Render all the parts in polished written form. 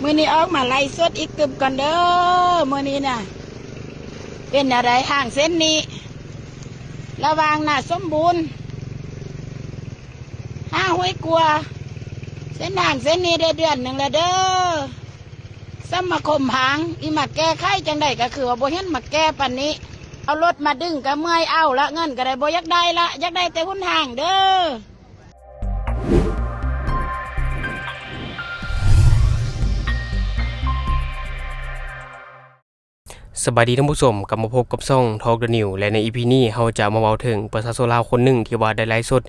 มื้อนี้ออกมาไล่สดอีกตึบกันเด้อมื้อนี้น่ะเป็นอะไรห่างเส้นนี้ระวางน่ะสมบูรณ์ห้วยกลัวเส้นห่างเส้นนี้ได้เดือนหนึ่งแล้วเด้อสมาคมหางอีมาแก้ไขจังได้ก็คือว่าบ่เห็นมาแก้ปันนี้เอารถมาดึงก็เมื่อยเอาละเงินก็ได้บ่อยากได้ละอยากได้แต่หุ้นห่างเด้อสบายดีท่านผู้ชมกลับมาพบกับช่อง Talk the New และใน EP นี้เราจะมาเว้าถึงประชาชนลาวคนหนึ่งที่ว่าได้ไลฟ์สด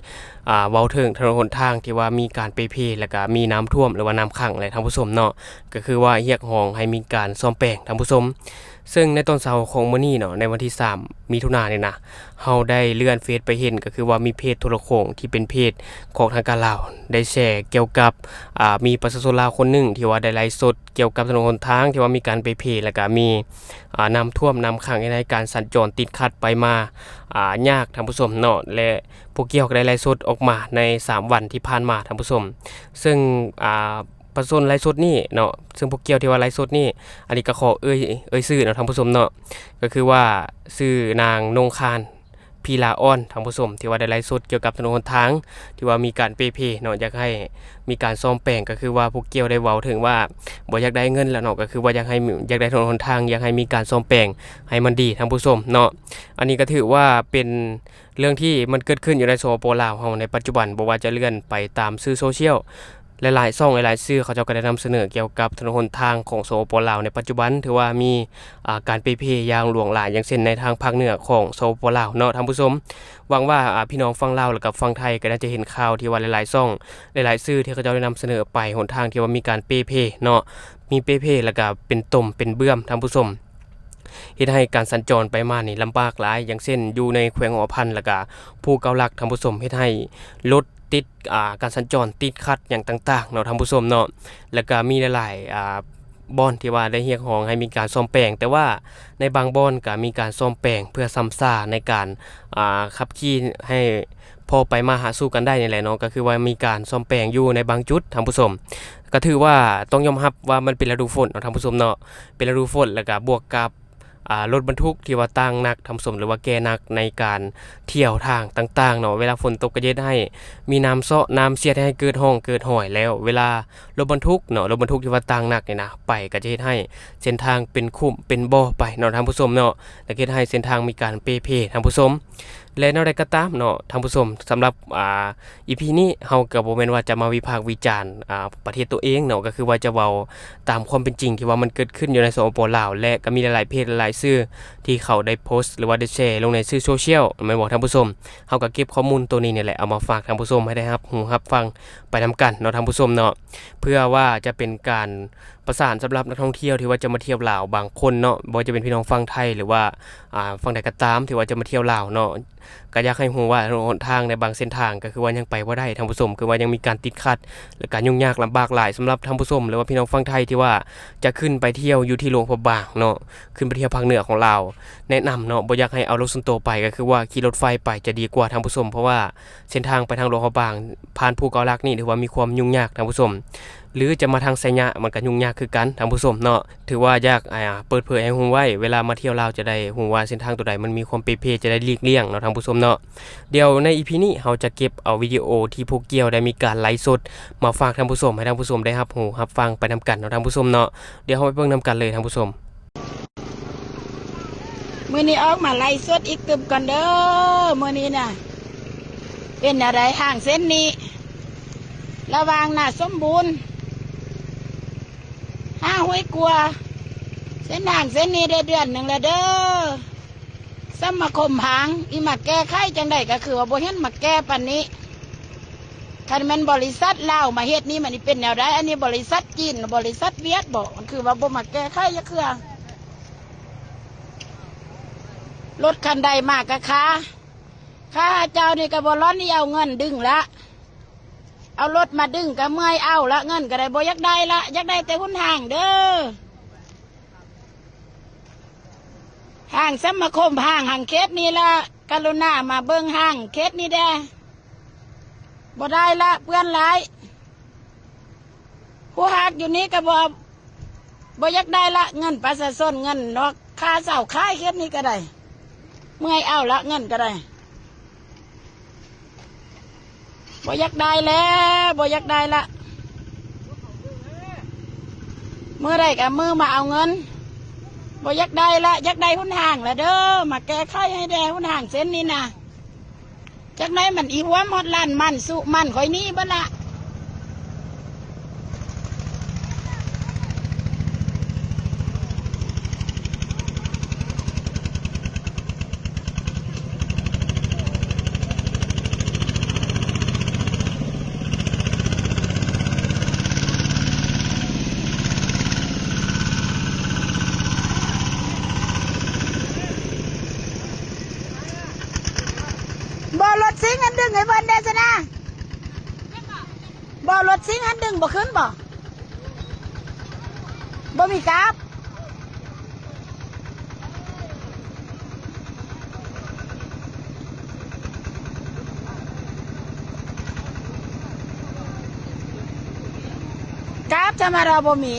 เว้าถึงถนนหนทางที่ว่ามีการเพแล้วก็มีน้ำท่วมหรือว่าน้ำขังอะไรท่านผู้ชมเนาะก็คือว่าเรียกร้องให้มีการซ่อมแปลงท่านผู้ชมซึ่งในตอนเช้าของมื้อนี้เนาะในวันที่3มิถุนายนนี่นะเฮาได้เลื่อนเฟซไปเห็นก็คือว่ามีเพจโทรโข่งที่เป็นเพจของทางการลาวได้แชร์เกี่ยวกับมีประชาชนลาวคนหนึ่งที่ว่าได้ไลฟ์สดเกี่ยวกับถนนหนทางที่ว่ามีการเพแล้วก็มีน้ำท่วมน้ำขังในการสัญจรติดขัดไปมายากท่านผู้ชมเนาะและพวกเกี่ยวก็ได้ไลฟ์สดออกมาใน3วันที่ผ่านมาท่านผู้ชมซึ่งประชาชนไลฟ์สดนี่เนาะซึ่งพวกเกี่ยวที่ว่าไลฟ์สดนี่อันนี้ก็ขอเอ่ยชื่อเนาะท่านผู้ชมเนาะก็คือว่าชื่อนางนงคารพีลาอ้อนท่านผู้ชมที่ว่าได้ไลฟ์สดเกี่ยวกับถนนหนทางที่ว่ามีการเพเนาะอยากให้มีการซ่อมแปลงก็คือว่าพวกเกี่ยวได้เว้าถึงว่าบ่อยากได้เงินแล้วเนาะก็คือว่าอยากได้ถนนหนทางอยากให้มีการซ่อมแปลงให้มันดีท่านผู้ชมเนาะอันนี้ก็ถือว่าเป็นเรื่องที่มันเกิดขึ้นอยู่ในสปป.ลาวเฮาในปัจจุบันบ่ว่าจะเลื่อนไปตามสื่อโซเชียลหลายๆช่องหลายๆสื่อเขาเจ้าก็ได้นำเสนอเกี่ยวกับถนนหนทางของสปป.ลาวในปัจจุบันถือว่ามีการเพอย่างหลวงหลายอย่างเช่นในทางภาคเหนือของสปป.ลาวเนาะท่านผู้ชมหวังว่าพี่น้องฟังลาวและกับฟังไทยก็น่าจะเห็นข่าวที่ว่าหลายๆช่องหลายๆสื่อที่เขาเจ้าได้นำเสนอไปหนทางที่ว่ามีการเพเนาะมีเพแล้วก็เป็นต่มเป็นเบื้อมท่านผู้ชมเฮ็ดให้การสัญจรไปมานี่ลำบากหลายอย่างเช่นอยู่ในแขวงหอพันแล้วก็ภูเกาลักท่านผู้ชมเฮ็ดให้รถติดการสัญจรติดขัดอย่างต่างๆเนาะท่านผู้ชมเนาะแล้วก็มีหลายๆบ่อนที่ว่าได้เรียกร้องให้มีการซ่อมแปลงแต่ว่าในบางบ่อนก็มีการซ่อมแปลงเพื่อซ้ำซ่าในการขับขี่ให้พอไปมาหาสู่กันได้นี่แหละเนาะก็คือว่ามีการซ่อมแปลงอยู่ในบางจุดท่านผู้ชมก็ถือว่าต้องยอมรับว่ามันเป็นฤดูฝนเนาะท่านผู้ชมเนาะเป็นฤดูฝนแล้วก็บวกกับรถบรรทุกที่ว่าตั้งนักทำสมหรือว่าแก่นักในการเที่ยวทางต่างๆเนาะเวลาฝนตกก็จะให้มีน้ำเซาะน้ำเสียดให้เกิดห้องเกิดห้อยแล้วเวลารถบรรทุกเนาะรถบรรทุกที่ว่าตั้งนักเนี่ยนะไปก็จะให้เส้นทางเป็นคุ้มเป็นบ่อไปเนาะท่านผู้ชมเนาะแล้วก็ให้เส้นทางมีการเพท่านผู้ชมและแนวใดก็ตามเนาะท่านผู้ชมสำหรับEP นี้เฮาก็บ่แม่นว่าจะมาวิพากษ์วิจารณ์ประเทศตัวเองเนาะก็คือว่าจะเว้าตามความเป็นจริงที่ว่ามันเกิดขึ้นอยู่ในสปป.ลาวและก็มีหลายๆเพจหลายๆสื่อที่เขาได้โพสต์หรือว่าได้แชร์ลงในสื่อโซเชียลแม่นบ่ท่านผู้ชมเฮาก็เก็บข้อมูลตัวนี้นี่แหละเอามาฝากท่านผู้ชมให้ได้รับรู้รับฟังไปนำกันเนาะท่านผู้ชมเนาะเพื่อว่าจะเป็นการประสานสำหรับนักท่องเที่ยวที่ว่าจะมาเที่ยวลาวบางคนเนาะบ่ว่าจะเป็นพี่น้องฝั่งไทยหรือว่าฝั่งใดก็ตามที่ว่าจะมาเที่ยวลาวเนาะก็อยากให้ฮู้ว่าหนทางในบางเส้นทางก็คือว่ายังไปบ่ได้ท่านผู้ชมคือว่ายังมีการติดขัดและการยุ่งยากลำบากหลายสำหรับท่านผู้ชมหรือว่าพี่น้องฝั่งไทยที่ว่าจะขึ้นไปเที่ยวอยู่ที่หลวงพระบางเนาะขึ้นไปเที่ยวภาคเหนือของลาวแนะนำเนาะบ่อยากให้เอารถส่วนตัวไปก็คือว่าขี่รถไฟไปจะดีกว่าท่านผู้ชมเพราะว่าเส้นทางไปทางหลวงพระบางผ่านภูเกาลักนี่ถือว่ามีความยุ่งยากท่านผู้ชมหรือจะมาทางไสยะมันก็ยุ่งยากคือกันท่านผู้ชมเนาะถือว่าอยากเปิดเผยให้ฮู้ไว้เวลามาเที่ยวลาวจะได้ฮู้ว่าเส้นทางตัวใดมันมีความเพจะได้หลีกเลี่ยงเนาะท่านผู้ชมเนาะเดี๋ยวใน EP นี้เราจะเก็บเอาวิดีโอที่พวกเกี่ยวได้มีการไลฟ์สดมาฝากท่านผู้ชมให้ท่านผู้ชมได้รับรู้รับฟังไปนำกันเนาะท่านผู้ชมเนาะเดี๋ยวเราไปเบิ่งนำกันเลยท่านผู้ชมมื้อนี้ออกมาไล่สดอีกตึบกันเด้อมื้อนี้น่ะเป็นอะไรห่างเส้นนี้ระวางน่ะสมบูรณ์ห้วยกลัวเส้นห่างเส้นนี้ได้เดือนหนึ่งแล้วเด้อสมาคมหางอีมาแก้ไขจังได้ก็คือว่าบ่เห็นมาแก้ปันนี้คันมันบริษัทลาวมาเฮ็ดนี้มันนี่เป็นแนวใดอันนี้บริษัทจีนบริษัทเวียดบอกมันคือว่าบ่มาแก้ไขจักเทื่อรถคันใดมากกะค่าเจ้านี่ก็บ่ร้อนนี่เอาเงินดึงละเอารถมาดึงก็เมื่อยเอาละเงินก็ได้บ่อยากได้ละอยากได้แต่หุ้นห่างเด้อห่างสมาคมห่างเคสนี้ละกรุณามาเบิ่งห่างเคสนี้แด้บ่ได้ละเพื่อนหลายผู้หักอยู่นี้ก็บ่ บ่อยากได้ละเงินประชาชนเงินเนาะค่าเสาค่ายเฮ็ดนี่ก็ได้เมื่อยเอาละเงินก็ได้บ่อยากได้แล้วบ่อยากได้ละมือได้กับมือมาเอาเงินบ่อยากได้ละอยากได้หุ้นห่างละเด้อมาแก้ไขให้แดหุ้นห่างเส้นนี้นะจากไหนมันอีหัวหมดลั่นมันสุมันคอยนี้บ้าละบ่รถซิงอันดึงไอ้เพิ่นเดชนะบ่รถซิงอันดึงบ่ขึ้นบ่มีกราฟกราฟจะมาเราบ่มี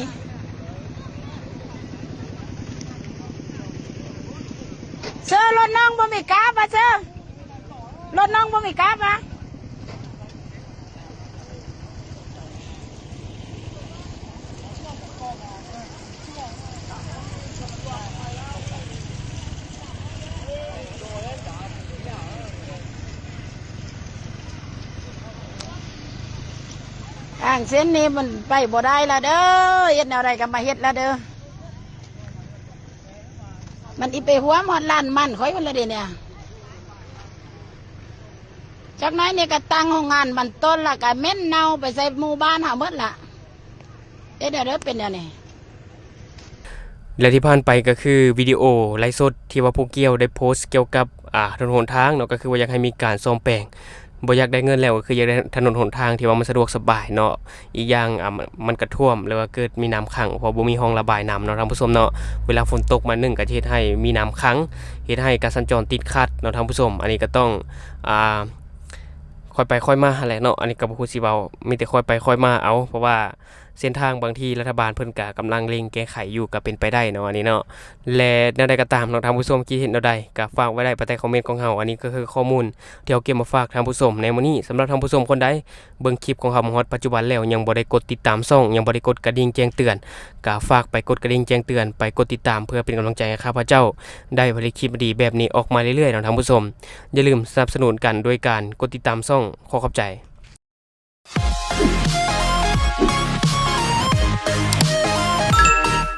เสื้อรถน้องบ่มีกราฟอ่ะเสื้อรถน้องบ่มีกราฟอ่ะอ่างเส้นนี้มันไปบ่ได้ละเด้อเฮ็ดแนวใดก็มาเฮ็ดละเด้อมันอีไปหัวหมดล้านมันค่อยมันละเด้เนี่ยจากนั้นเนี่ยก็ตั้งโรงงานมันต้นละก็เม้นเน่าไปใส่หมู่บ้านหาหมดละเดี๋ยวเป็นอย่างนี้ และที่ผ่านไปก็คือวิดีโอไลฟ์สดที่ว่าผู้เกี่ยวได้โพสต์เกี่ยวกับถนนหนทางเนาะก็คือว่าอยากให้มีการซ่อมแปลงบ่อยากได้เงินแล้วก็คืออยากได้ถนนหนทางที่ว่ามันสะดวกสบายเนาะอีกอย่างมันกระท่วมหรือว่าเกิดมีน้ำขังเพราะบ่มีห้องระบายน้ำเนาะท่านผู้ชมเนาะเวลาฝนตกมา1ก็เฮ็ดให้มีน้ำขังเฮ็ดให้การสัญจรติดขัดเนาะท่านผู้ชมอันนี้ก็ต้องค่อยไปค่อยมาแหละเนาะอันนี้ก็บ่ฮู้สิเว้ามีแต่ค่อยไปค่อยมาเอาเพราะว่าเส้นทางบางทีรัฐบาลเพิ่นก็กำลังเร่งแก้ไขอยู่ก็เป็นไปได้เนาะอันนี้เนาะและแนวใดก็ตามเนาะท่านผู้ชมคิดเห็นแนวใดก็ฝากไว้ได้ใต้คอมเมนต์ของเฮาอันนี้ก็คือข้อมูลที่เฮาเก็บมาฝากท่านผู้ชมในมื้อนี้สำหรับท่านผู้ชมคนใดเบิ่งคลิปของเฮามาฮอดปัจจุบันแล้วยังบ่ได้กดติดตามช่องยังบ่ได้กดกระดิ่งแจ้งเตือนก็ฝากไปกดกระดิ่งแจ้งเตือนไปกดติดตามเพื่อเป็นกำลังใจให้ข้าพเจ้าได้ผลิตคลิปดีแบบนี้ออกมาเรื่อยๆเนาะท่านผู้ชมอย่าลืมสนับสนุนกันด้วยการกดติดตามช่องขอขอบใจ